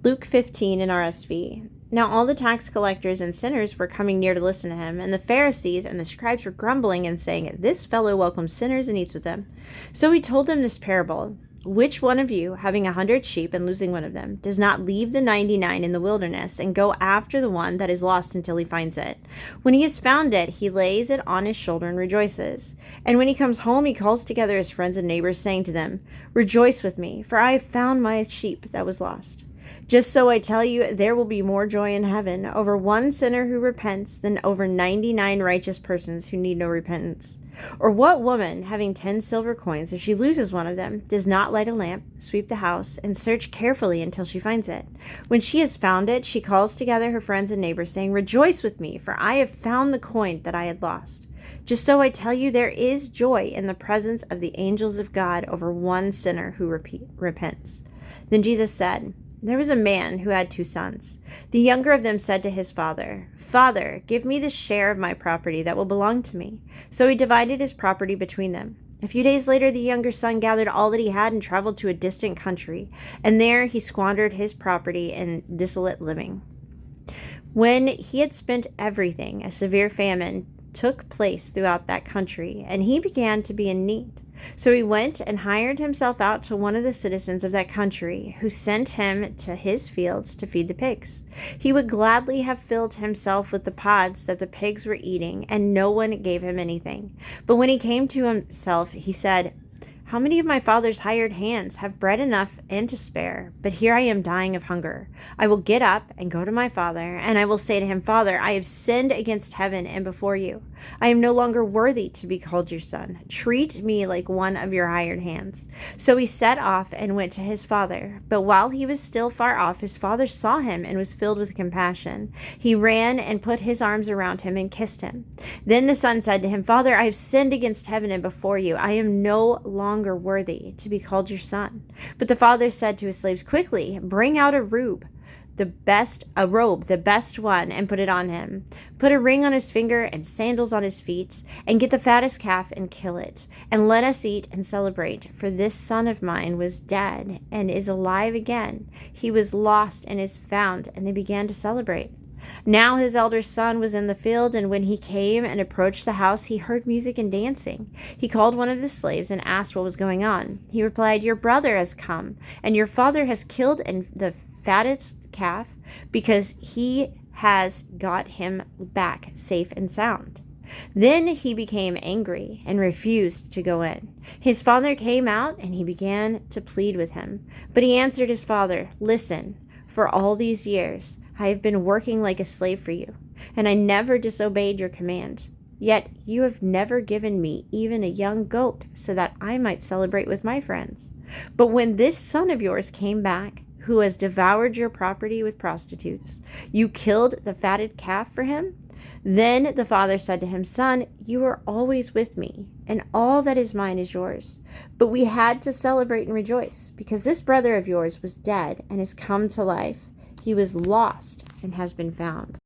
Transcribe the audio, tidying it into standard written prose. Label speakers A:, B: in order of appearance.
A: Luke 15 NRSV. Now all the tax collectors and sinners were coming near to listen to him, and the Pharisees and the scribes were grumbling and saying, "This fellow welcomes sinners and eats with them." So he told them this parable. "Which one of you, having 100 sheep and losing one of them, does not leave the 99 in the wilderness and go after the one that is lost until he finds it? When he has found it, he lays it on his shoulder and rejoices. And when he comes home, he calls together his friends and neighbors, saying to them, 'Rejoice with me, for I have found my sheep that was lost.' Just so I tell you, there will be more joy in heaven over one sinner who repents than over 99 righteous persons who need no repentance. Or what woman, having 10 silver coins, if she loses one of them, does not light a lamp, sweep the house, and search carefully until she finds it? When she has found it, she calls together her friends and neighbors, saying, 'Rejoice with me, for I have found the coin that I had lost.' Just so I tell you, there is joy in the presence of the angels of God over one sinner who repents." Then Jesus said, "There was a man who had 2 sons. The younger of them said to his father, 'Father, give me the share of my property that will belong to me.' So he divided his property between them. A few days later, the younger son gathered all that he had and traveled to a distant country, and there he squandered his property in dissolute living. When he had spent everything, a severe famine took place throughout that country, and he began to be in need. So he went and hired himself out to one of the citizens of that country, who sent him to his fields to feed the pigs. He would gladly have filled himself with the pods that the pigs were eating, and no one gave him anything. But when he came to himself, he said, 'How many of my father's hired hands have bread enough and to spare? But here I am dying of hunger. I will get up and go to my father, and I will say to him, Father, I have sinned against heaven and before you. I am no longer worthy to be called your son. Treat me like one of your hired hands.' So he set off and went to his father. But while he was still far off, his father saw him and was filled with compassion. He ran and put his arms around him and kissed him. Then the son said to him, Father, I have sinned against heaven and before you. I am no longer worthy to be called your son." But the father said to his slaves, "Quickly, bring out a robe, the best one, and put it on him. Put a ring on his finger and sandals on his feet, and get the fattest calf and kill it. And let us eat and celebrate. For this son of mine was dead and is alive again. He was lost and is found." And they began to celebrate. Now his elder son was in the field, and when he came and approached the house, he heard music and dancing. He called one of the slaves and asked what was going on. He replied, "Your brother has come, and your father has killed the fattest calf, because he has got him back safe and sound." Then he became angry and refused to go in. His father came out, and he began to plead with him. But he answered his father, "Listen, for all these years I have been working like a slave for you, and I never disobeyed your command. Yet you have never given me even a young goat so that I might celebrate with my friends. But when this son of yours came back, who has devoured your property with prostitutes, you killed the fatted calf for him?" Then the father said to him, "Son, you are always with me, and all that is mine is yours. But we had to celebrate and rejoice, because this brother of yours was dead and has come to life. He was lost and has been found."